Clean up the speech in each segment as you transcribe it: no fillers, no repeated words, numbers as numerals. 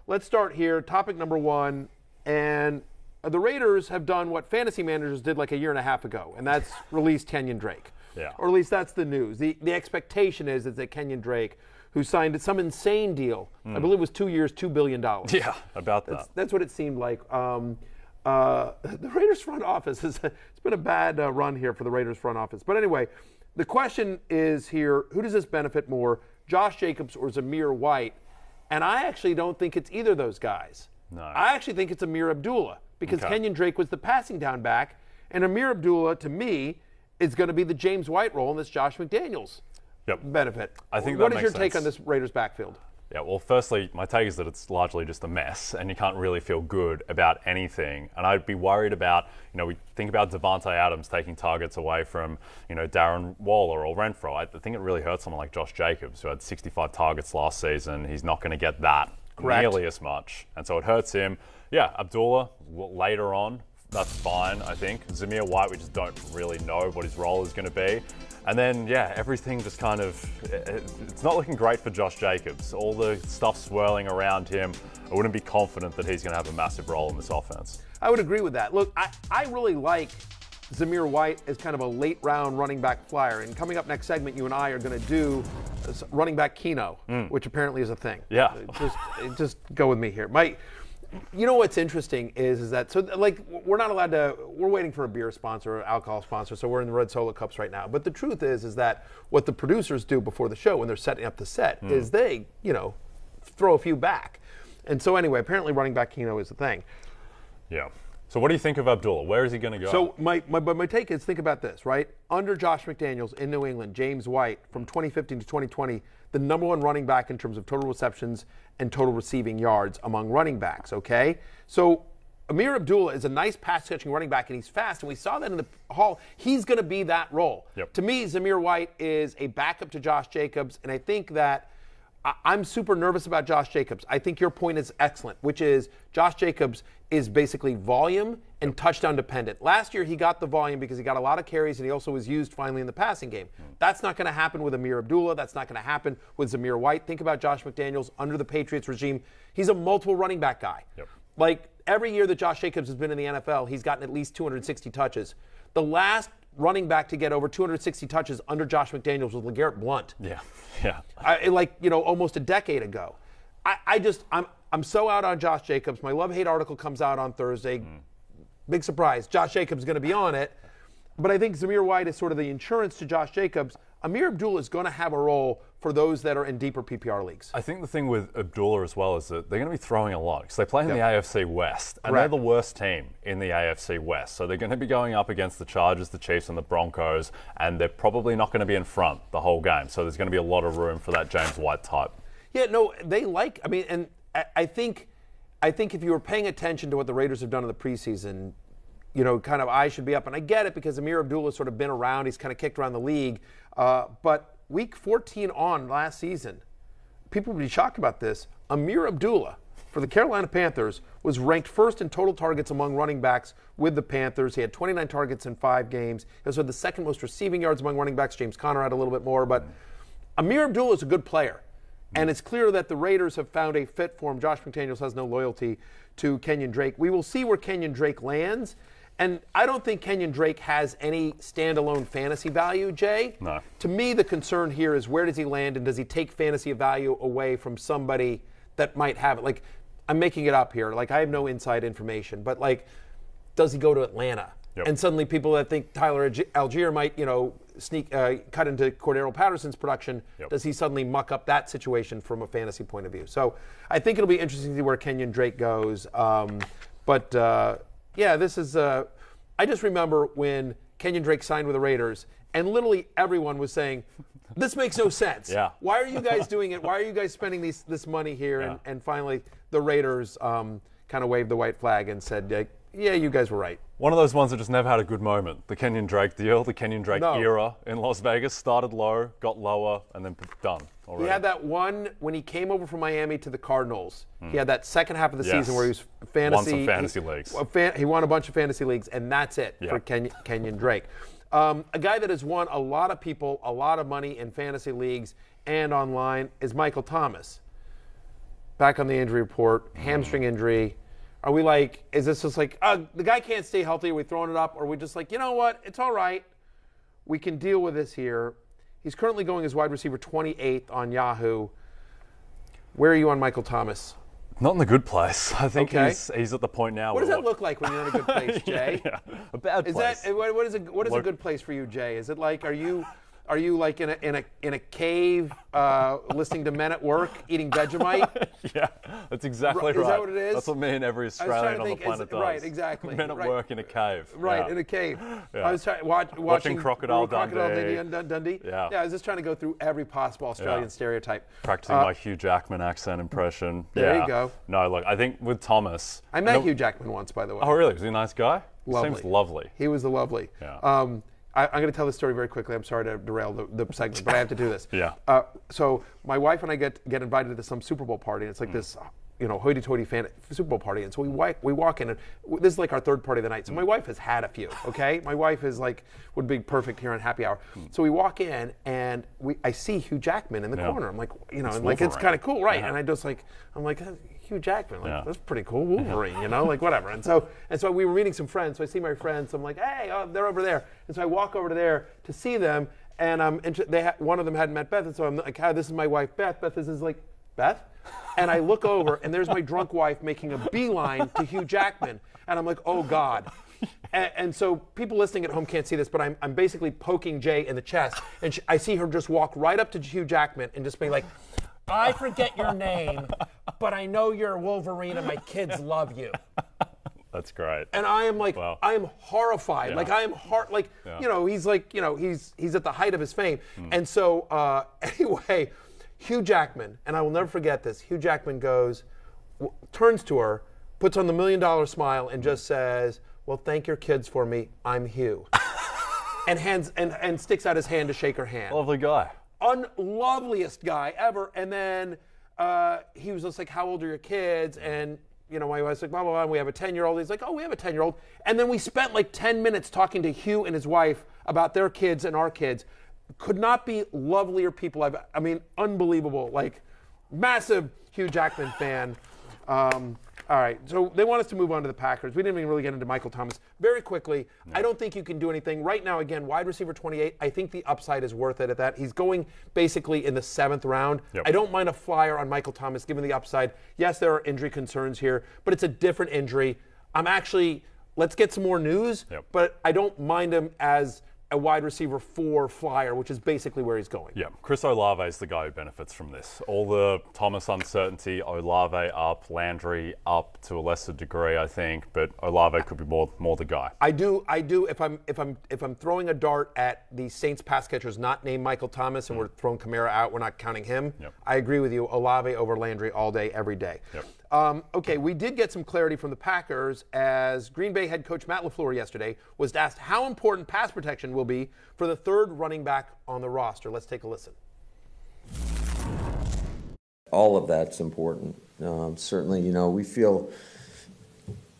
Let's start here. Topic number one. And the Raiders have done what fantasy managers did like a year and a half ago, and that's release Kenyan Drake. Yeah. Or at least that's the news. The expectation is that Kenyan Drake, who signed some insane deal, I believe it was 2 years, $2 billion. Yeah, about that. That's what it seemed like. The Raiders front office, it's been a bad run here for the Raiders front office. But anyway, the question is here, who does this benefit more, Josh Jacobs or Zamir White? And I actually don't think it's either of those guys. No. I actually think it's Amir Abdullah because Okay. Kenyan Drake was the passing down back, and Amir Abdullah, to me, is going to be the James White role in this Josh McDaniels benefit. I think What that is your makes take sense. on this Raiders backfield? Yeah, well, firstly, my take is that it's largely just a mess, and you can't really feel good about anything. And I'd be worried about, we think about Devontae Adams taking targets away from, Darren Waller or Renfro. I think it really hurts someone like Josh Jacobs, who had 65 targets last season. He's not going to get that nearly as much. And so it hurts him. Yeah, Abdullah, later on, that's fine, I think. Zamir White, we just don't really know what his role is going to be. And then, everything just kind of, it's not looking great for Josh Jacobs. All the stuff swirling around him, I wouldn't be confident that he's going to have a massive role in this offense. I would agree with that. Look, I really like Zamir White as kind of a late round running back flyer. And coming up next segment, you and I are going to do running back Keno, which apparently is a thing. Yeah. Just go with me here. You know what's interesting is that, we're not allowed to, we're waiting for a beer sponsor or alcohol sponsor, so we're in the red Solo cups right now. But the truth is that what the producers do before the show when they're setting up the set is they, throw a few back. And so anyway, apparently running back Keno is the thing. Yeah. So what do you think of Abdullah? Where is he going to go? So my take is, think about this, right? Under Josh McDaniels in New England, James White from 2015 to 2020, the number one running back in terms of total receptions and total receiving yards among running backs, okay? So Amir Abdullah is a nice pass-catching running back, and he's fast, and we saw that in the hall. He's going to be that role. Yep. To me, Zamir White is a backup to Josh Jacobs, and I think that I'm super nervous about Josh Jacobs. I think your point is excellent, which is Josh Jacobs is basically volume and touchdown dependent. Last year, he got the volume because he got a lot of carries, and he also was used finally in the passing game. That's not going to happen with Amir Abdullah. That's not going to happen with Zamir White. Think about Josh McDaniels under the Patriots regime. He's a multiple running back guy. Yep. Like every year that Josh Jacobs has been in the NFL, he's gotten at least 260 touches. The last running back to get over 260 touches under Josh McDaniels was LeGarrette Blount. Yeah. Almost a decade ago. I'm so out on Josh Jacobs. My love-hate article comes out on Thursday. Big surprise. Josh Jacobs is going to be on it. But I think Zamir White is sort of the insurance to Josh Jacobs. Amir Abdullah is going to have a role for those that are in deeper PPR leagues. I think the thing with Abdullah as well is that they're going to be throwing a lot because they play in the AFC West, and Correct. they're the worst team in the AFC West. So they're going to be going up against the Chargers, the Chiefs, and the Broncos, and they're probably not going to be in front the whole game. So there's going to be a lot of room for that James White type. Yeah, no, and I think if you were paying attention to what the Raiders have done in the preseason, kind of I should be up. And I get it because Amir Abdullah's sort of been around. He's kind of kicked around the league. But week 14 on last season, people would be shocked about this. Amir Abdullah for the Carolina Panthers was ranked first in total targets among running backs with the Panthers. He had 29 targets in 5 games. He also had the second most receiving yards among running backs. James Conner had a little bit more. But Amir Abdullah is a good player. And it's clear that the Raiders have found a fit for him. Josh McDaniels has no loyalty to Kenyan Drake. We will see where Kenyan Drake lands. And I don't think Kenyan Drake has any standalone fantasy value, Jay. No. To me, the concern here is where does he land and does he take fantasy value away from somebody that might have it? Like, I'm making it up here. Like, I have no inside information. But, does he go to Atlanta? Yep. And suddenly people that think Tyler Algier might, cut into Cordero Patterson's production, Yep. does he suddenly muck up that situation from a fantasy point of view? So I think it'll be interesting to see where Kenyan Drake goes. This is I just remember when Kenyan Drake signed with the Raiders, and literally everyone was saying, this makes no sense. Yeah. Why are you guys doing it? Why are you guys spending this money here? Yeah. And finally, the Raiders kind of waved the white flag and said, yeah, you guys were right. One of those ones that just never had a good moment. The Kenyan Drake deal, the Kenyan Drake era in Las Vegas started low, got lower, and then done already. He had that one when he came over from Miami to the Cardinals. He had that second half of the season where he was fantasy. Won some fantasy leagues. He won a bunch of fantasy leagues, and that's it for Kenyan Drake. A guy that has won a lot of people a lot of money in fantasy leagues and online is Michael Thomas. back on the injury report, hamstring injury. Are we like, is this just like, the guy can't stay healthy, are we throwing it up? Or are we just like, you know what, it's all right. We can deal with this here. He's currently going as wide receiver 28th on Yahoo. Where are you on Michael Thomas? Not in the good place. I think he's at the point now. What does that look like when you're in a good place, Jay? A bad place. What is a good place for you, Jay? Is it like, are you like in a cave listening to Men at Work eating Vegemite? Yeah, that's exactly right. Is that what it is? That's what me and every Australian on the planet does. Right, exactly. Men at Work in a cave. Right, in a cave. Yeah. I was watching Crocodile Dundee. Yeah. I was just trying to go through every possible Australian stereotype. Practicing my Hugh Jackman accent impression. There you go. No, look, I think with Thomas. I met Hugh Jackman once, by the way. Oh, really? Was he a nice guy? Lovely. Seems lovely. He was lovely. Yeah. I'm going to tell this story very quickly. I'm sorry to derail the segment, but I have to do this. Yeah. So my wife and I get invited to some Super Bowl party. And it's like this, hoity-toity Super Bowl party. And so we walk in, and this is like our third party of the night. So my wife has had a few. Okay, my wife is like would be perfect here on Happy Hour. So we walk in, and I see Hugh Jackman in the corner. I'm like, it's kind of cool, right? And I'm like. Hugh Jackman, that's pretty cool. Wolverine, like whatever. And so we were meeting some friends. So I see my friends. So I'm like, hey, they're over there. And so I walk over to there to see them. And one of them hadn't met Beth. And so I'm like, this is my wife, Beth. Beth is like, Beth? And I look over, and there's my drunk wife making a beeline to Hugh Jackman. And I'm like, oh God. And so people listening at home can't see this, but I'm basically poking Jay in the chest. And I see her just walk right up to Hugh Jackman and just be like, I forget your name, but I know you're a Wolverine and my kids love you. That's great. And I am like, wow. I am horrified. Yeah. Like I am he's like, he's at the height of his fame. And so anyway, Hugh Jackman, and I will never forget this, Hugh Jackman turns to her, puts on the $1 million smile and just says, well, thank your kids for me, I'm Hugh. and sticks out his hand to shake her hand. Lovely guy. Unloveliest guy ever. And then he was just like, how old are your kids? And my wife's like, blah, blah, blah. And we have a 10-year-old. He's like, oh, we have a 10-year-old. And then we spent like 10 minutes talking to Hugh and his wife about their kids and our kids. Could not be lovelier people. Unbelievable. Like, massive Hugh Jackman fan. All right, so they want us to move on to the Packers. We didn't even really get into Michael Thomas. Very quickly, no. I don't think you can do anything. Right now, again, wide receiver 28, I think the upside is worth it at that. He's going basically in the 7th round. Yep. I don't mind a flyer on Michael Thomas given the upside. Yes, there are injury concerns here, but it's a different injury. Let's get some more news, but I don't mind him as a wide receiver 4 flyer, which is basically where he's going. Yeah, Chris Olave is the guy who benefits from this. All the Thomas uncertainty, Olave up, Landry up to a lesser degree, I think, but Olave could be more the guy. I do. If I'm throwing a dart at the Saints pass catchers not named Michael Thomas, and we're throwing Kamara out, we're not counting him. Yep. I agree with you. Olave over Landry all day, every day. Yep. Okay, we did get some clarity from the Packers as Green Bay head coach Matt LaFleur yesterday was asked how important pass protection will be for the 3rd running back on the roster. Let's take a listen. All of that's important. Certainly, we feel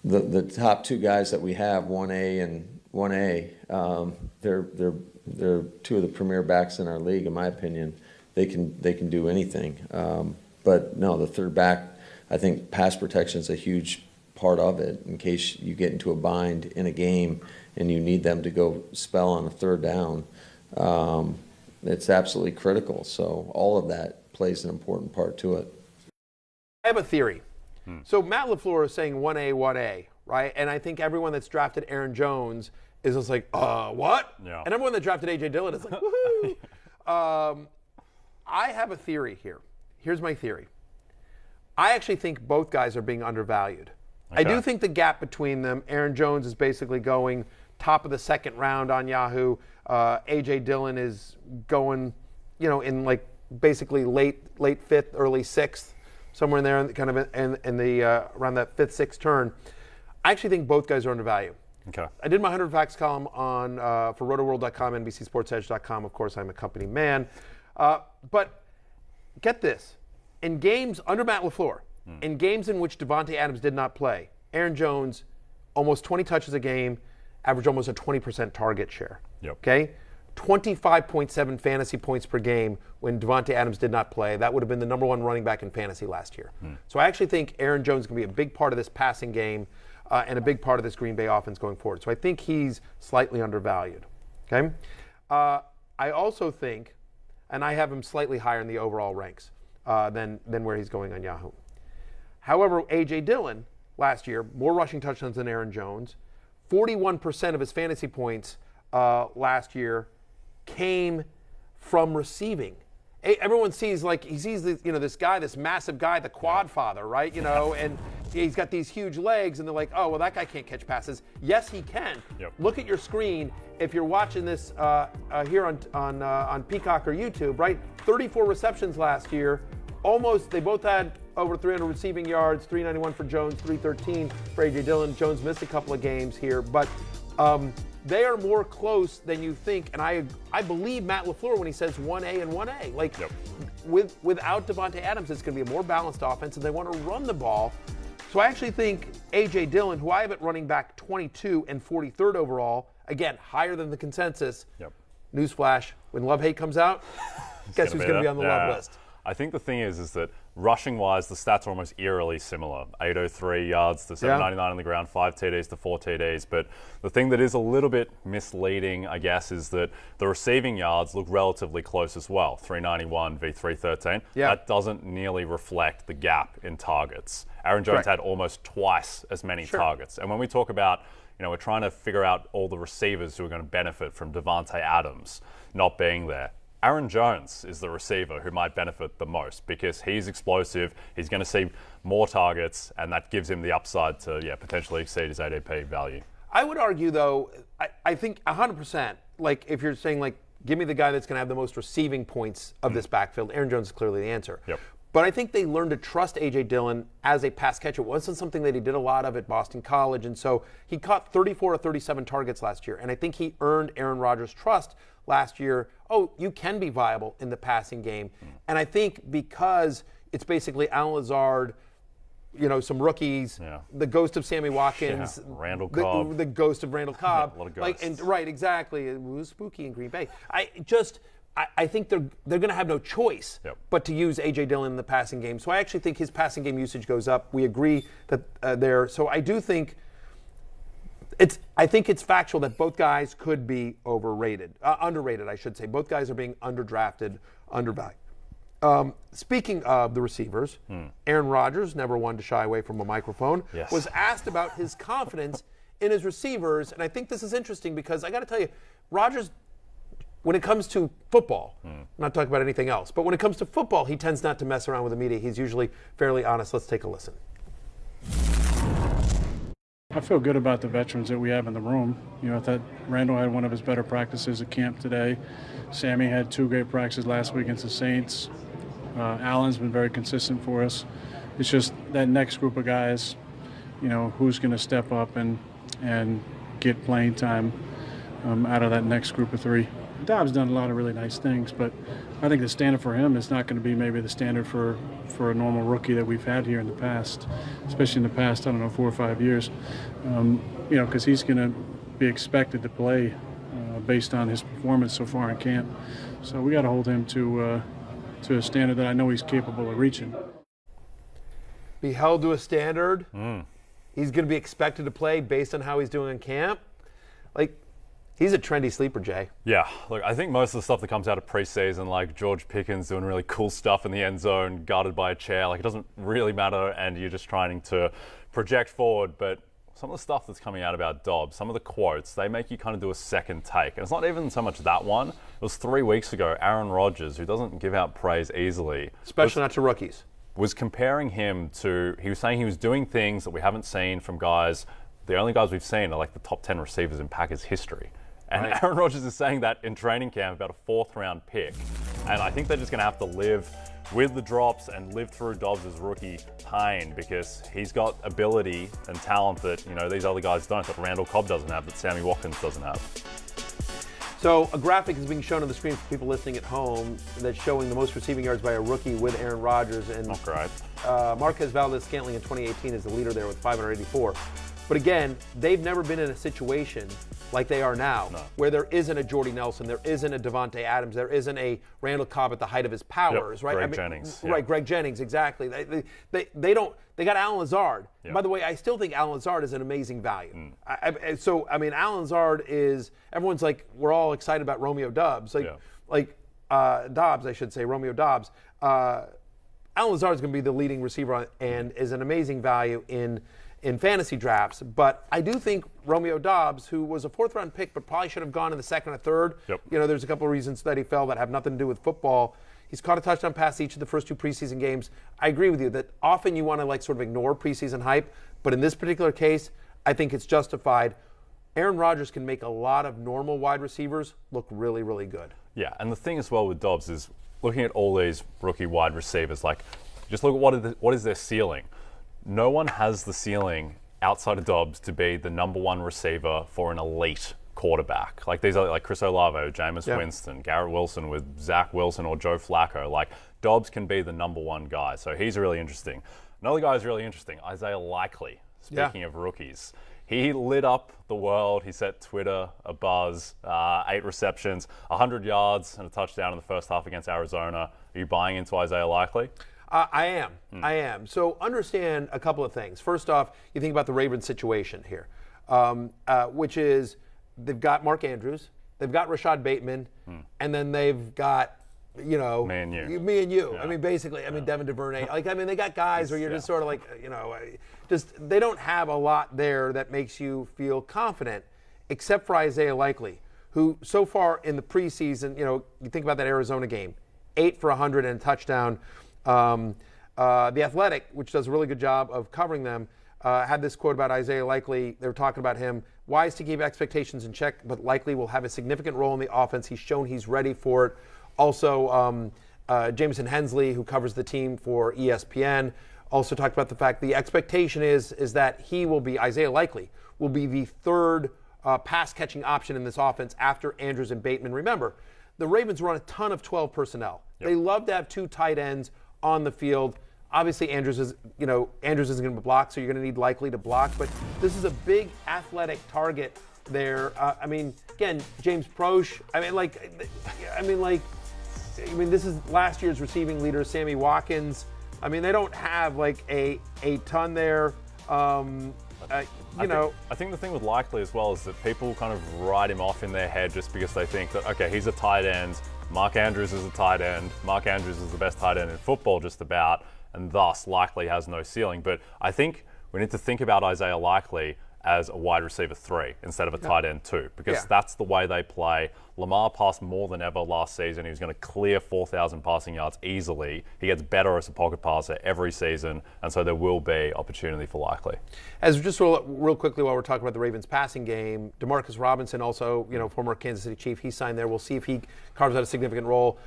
the top 2 guys that we have, 1A and 1A, they're 2 of the premier backs in our league, in my opinion. They can do anything. But no, the 3rd back, I think pass protection is a huge part of it in case you get into a bind in a game and you need them to go spell on a 3rd down. It's absolutely critical. So all of that plays an important part to it. I have a theory. So Matt LaFleur is saying 1A, right? And I think everyone that's drafted Aaron Jones is just like, what? Yeah. And everyone that drafted A.J. Dillon is like, woohoo. I have a theory here. Here's my theory. I actually think both guys are being undervalued. Okay. I do think the gap between them, Aaron Jones is basically going top of the 2nd round on Yahoo. A.J. Dillon is going, in like basically late 5th, early 6th, somewhere in there, kind of in the around that 5th, 6th turn. I actually think both guys are undervalued. Okay. I did my 100 Facts column on for Rotoworld.com, NBCSportsEdge.com. Of course, I'm a company man. But get this. In games under Matt LaFleur, in games in which Devontae Adams did not play, Aaron Jones, almost 20 touches a game, averaged almost a 20% target share. Yep. Okay? 25.7 fantasy points per game when Davante Adams did not play. That would have been the #1 running back in fantasy last year. So I actually think Aaron Jones is going to be a big part of this passing game and a big part of this Green Bay offense going forward. So I think he's slightly undervalued. Okay. I also think, and I have him slightly higher in the overall ranks than where he's going on Yahoo. However, A.J. Dillon last year, more rushing touchdowns than Aaron Jones. 41% of his fantasy points last year came from receiving. Everyone sees this guy, this massive guy, the quad father, right? And he's got these huge legs, and they're like, oh, well, that guy can't catch passes. Yes, he can. Yep. Look at your screen if you're watching this here on Peacock or YouTube, right? 34 receptions last year. They both had over 300 receiving yards, 391 for Jones, 313 for A.J. Dillon. Jones missed a couple of games here, but they are more close than you think, and I believe Matt LaFleur when he says 1A and 1A. Without Davante Adams, it's going to be a more balanced offense, and they want to run the ball. So I actually think A.J. Dillon, who I have at running back 22 and 43rd overall, again, higher than the consensus. Yep. Newsflash, when Love-Hate comes out, guess who's going to be on the love list? I think the thing is that rushing-wise, the stats are almost eerily similar. 803 yards to 799 on the ground, 5 TDs to 4 TDs. But the thing that is a little bit misleading, I guess, is that the receiving yards look relatively close as well. 391 v 313. Yeah. That doesn't nearly reflect the gap in targets. Aaron Jones had almost twice as many targets. And when we talk about, we're trying to figure out all the receivers who are going to benefit from Davante Adams not being there. Aaron Jones is the receiver who might benefit the most because he's explosive, he's going to see more targets, and that gives him the upside to potentially exceed his ADP value. I would argue, though, I think 100%, if you're saying, give me the guy that's going to have the most receiving points of this backfield, Aaron Jones is clearly the answer. Yep. But I think they learned to trust A.J. Dillon as a pass catcher. It wasn't something that he did a lot of at Boston College, and so he caught 34 or 37 targets last year, and I think he earned Aaron Rodgers' trust last year. Oh, you can be viable in the passing game. And I think because it's basically Alan Lazard, some rookies, the ghost of Sammy Watkins, Randall Cobb. The ghost of Randall Cobb. A lot of ghosts. Right, exactly. It was spooky in Green Bay. I think they're going to have no choice but to use A.J. Dillon in the passing game. So I actually think his passing game usage goes up. We agree that there. So I do think I think it's factual that both guys could be underrated, I should say. Both guys are being underdrafted, undervalued. Speaking of the receivers, Aaron Rodgers, never one to shy away from a microphone, was asked about his confidence in his receivers. And I think this is interesting because I got to tell you, Rodgers, when it comes to football, I'm not talking about anything else, but when it comes to football, he tends not to mess around with the media. He's usually fairly honest. Let's take a listen. I feel good about the veterans that we have in the room. I thought Randall had one of his better practices at camp today. Sammy had 2 great practices last week against the Saints. Allen's been very consistent for us. It's just that next group of guys, who's going to step up and get playing time out of that next group of 3. Dobbs done a lot of really nice things, but I think the standard for him is not going to be maybe the standard for a normal rookie that we've had here in the past, especially in the past, 4 or 5 years, because he's going to be expected to play based on his performance so far in camp. So we got to hold him to a standard that I know he's capable of reaching. Be held to a standard? He's going to be expected to play based on how he's doing in camp? He's a trendy sleeper, Jay. Yeah, look, I think most of the stuff that comes out of preseason, like George Pickens doing really cool stuff in the end zone, guarded by a chair, it doesn't really matter, and you're just trying to project forward. But some of the stuff that's coming out about Dobbs, some of the quotes, they make you kind of do a second take. And it's not even so much that one. It was 3 weeks ago, Aaron Rodgers, who doesn't give out praise easily. Especially not to rookies. Was comparing him to, he was saying he was doing things that we haven't seen from guys, the only guys we've seen are the top 10 receivers in Packers history. And Aaron Rodgers is saying that in training camp about a 4th-round pick. And I think they're just going to have to live with the drops and live through Dobbs' rookie pain because he's got ability and talent that, these other guys don't, that Randall Cobb doesn't have, that Sammy Watkins doesn't have. So a graphic is being shown on the screen for people listening at home that's showing the most receiving yards by a rookie with Aaron Rodgers. And not great. Marquez Valdez-Scantling in 2018 is the leader there with 584. But again, they've never been in a situation like they are now, where there isn't a Jordy Nelson, there isn't a Devontae Adams, there isn't a Randall Cobb at the height of his powers, right? Greg Jennings. Right, Greg Jennings, exactly. They got Alan Lazard. Yep. By the way, I still think Alan Lazard is an amazing value. Alan Lazard is, everyone's like, we're all excited about Romeo Doubs. Dobbs, I should say, Romeo Dobbs. Alan Lazard is going to be the leading receiver and is an amazing value in fantasy drafts. But I do think Romeo Doubs, who was a fourth-round pick but probably should have gone in the second or third, there's a couple of reasons that he fell that have nothing to do with football. He's caught a touchdown pass each of the first 2 preseason games. I agree with you that often you want to sort of ignore preseason hype, but in this particular case, I think it's justified. Aaron Rodgers can make a lot of normal wide receivers look really, really good. Yeah, and the thing as well with Dobbs is looking at all these rookie wide receivers, just look at what is their ceiling. No one has the ceiling outside of Dobbs to be the number 1 receiver for an elite quarterback. These are like Chris Olave, Jameis Winston, Garrett Wilson with Zach Wilson or Joe Flacco. Dobbs can be the number 1 guy, so he's really interesting. Another guy who's really interesting, Isaiah Likely. Speaking of rookies, he lit up the world. He set Twitter abuzz. 8 receptions, 100 yards, and a touchdown in the first half against Arizona. Are you buying into Isaiah Likely? I am. So understand a couple of things. First off, you think about the Ravens situation here, which is they've got Mark Andrews, they've got Rashad Bateman, and then they've got, me and you. Yeah. I mean, basically, Devin DuVernay. They got guys where you're just sort of they don't have a lot there that makes you feel confident, except for Isaiah Likely, who so far in the preseason, you think about that Arizona game, 8 for 100 and a touchdown. The Athletic, which does a really good job of covering them, had this quote about Isaiah Likely. They were talking about him. Wise to keep expectations in check, but Likely will have a significant role in the offense. He's shown he's ready for it. Also, Jameson Hensley, who covers the team for ESPN, also talked about the fact the expectation is that Isaiah Likely will be the third pass-catching option in this offense after Andrews and Bateman. Remember, the Ravens run a ton of 12 personnel. They love to have 2 tight ends on the field. Obviously, Andrews isn't going to block, so you're going to need Likely to block. But this is a big athletic target there. Again, James Proche. This is last year's receiving leader, Sammy Watkins. They don't have a ton there. I think the thing with Likely as well is that people kind of write him off in their head just because they think that, okay, he's a tight end. Mark Andrews is a tight end. Mark Andrews is the best tight end in football just about, and thus Likely has no ceiling. But I think we need to think about Isaiah Likely as a wide receiver 3 instead of a tight end 2, because that's the way they play. Lamar passed more than ever last season. He was going to clear 4,000 passing yards easily. He gets better as a pocket passer every season, and so there will be opportunity for Likely. As just real quickly while we're talking about the Ravens passing game, Demarcus Robinson, also former Kansas City Chief, he signed there. We'll see if he carves out a significant role.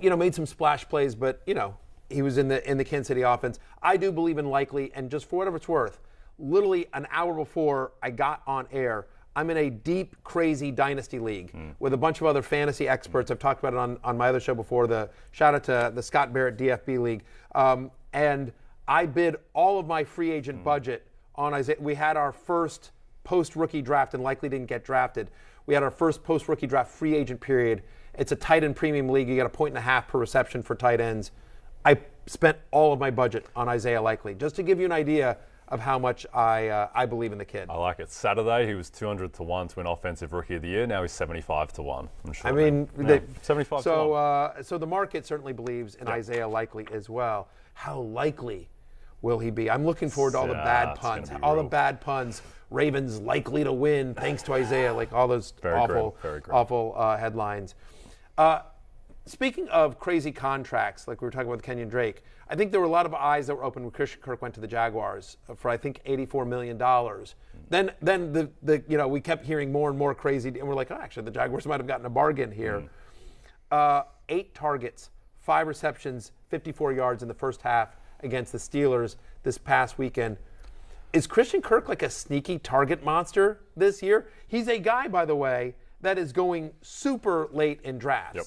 Made some splash plays, but he was in the Kansas City offense. I do believe in Likely, and just for whatever it's worth, literally an hour before I got on air, I'm in a deep, crazy dynasty league with a bunch of other fantasy experts. I've talked about it on my other show before. Shout out to the Scott Barrett DFB League. And I bid all of my free agent budget on Isaiah. We had our first post-rookie draft and Likely didn't get drafted. We had our first post-rookie draft free agent period. It's a tight end premium league. You got 1.5 points per reception for tight ends. I spent all of my budget on Isaiah Likely, just to give you an idea of how much I believe in the kid. I like it. Saturday, he was 200 to 1 to win Offensive Rookie of the Year. Now he's 75 to 1. I'm sure. 75 to 1. So the market certainly believes in Isaiah Likely as well. How likely will he be? I'm looking forward to all the bad puns. The bad puns. Ravens likely to win thanks to Isaiah. All those awful headlines. Speaking of crazy contracts, like we were talking about with Kenyan Drake, I think there were a lot of eyes that were open when Christian Kirk went to the Jaguars for I think $84 million. Then we kept hearing more and more crazy, and we're like, actually the Jaguars might have gotten a bargain here. 8 targets, 5 receptions, 54 yards in the first half against the Steelers this past weekend. Is Christian Kirk like a sneaky target monster this year? He's a guy, by the way, that is going super late in drafts. Yep.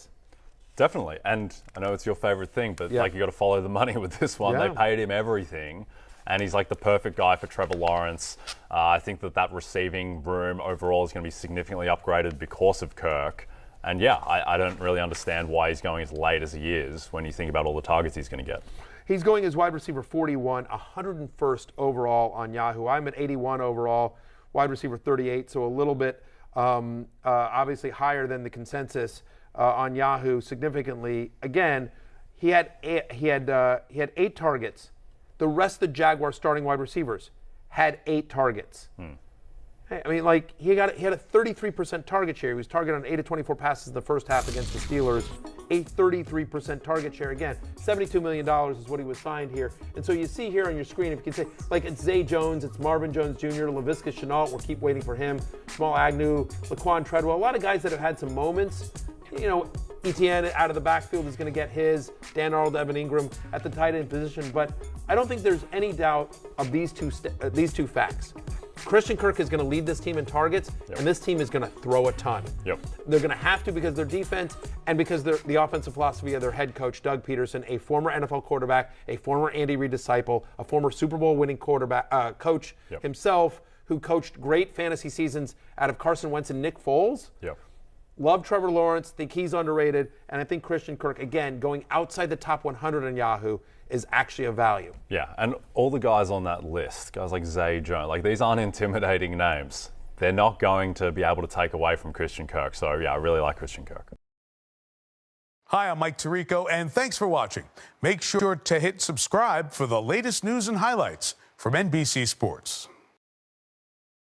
Definitely, and I know it's your favorite thing, but you got to follow the money with this one. They paid him everything, and he's like the perfect guy for Trevor Lawrence. I think that receiving room overall is going to be significantly upgraded because of Kirk. And yeah, I don't really understand why he's going as late as he is when you think about all the targets he's going to get. He's going as wide receiver 41, 101st overall on Yahoo. I'm at 81 overall, wide receiver 38, so a little bit obviously higher than the consensus on Yahoo significantly. Again, he had 8 targets. The rest of the Jaguars starting wide receivers had 8 targets. I mean, like, he had a 33% target share. He was targeted on 8 of 24 passes in the first half against the Steelers. A 33% target share. Again, $72 million is what he was signed here. And so you see here on your screen, if you can say, like, it's Zay Jones, it's Marvin Jones Jr., Laviska Shenault, we'll keep waiting for him, Jamal Agnew, Laquan Treadwell, a lot of guys that have had some moments. You know, Etienne out of the backfield is going to get his, Dan Arnold, Evan Ingram at the tight end position. But I don't think there's any doubt of these two facts. Christian Kirk is going to lead this team in targets, and this team is going to throw a ton. They're going to have to because their defense and because the offensive philosophy of their head coach, Doug Peterson, a former NFL quarterback, a former Andy Reid disciple, a former Super Bowl winning quarterback coach himself, who coached great fantasy seasons out of Carson Wentz and Nick Foles. Love Trevor Lawrence, think he's underrated, and I think Christian Kirk, again, going outside the top 100 on Yahoo, is actually a value. Yeah, and all the guys on that list, guys like Zay Jones, like, these aren't intimidating names. They're not going to be able to take away from Christian Kirk. So yeah, I really like Christian Kirk. Hi, I'm Mike Tirico, and thanks for watching. Make sure to hit subscribe for the latest news and highlights from NBC Sports.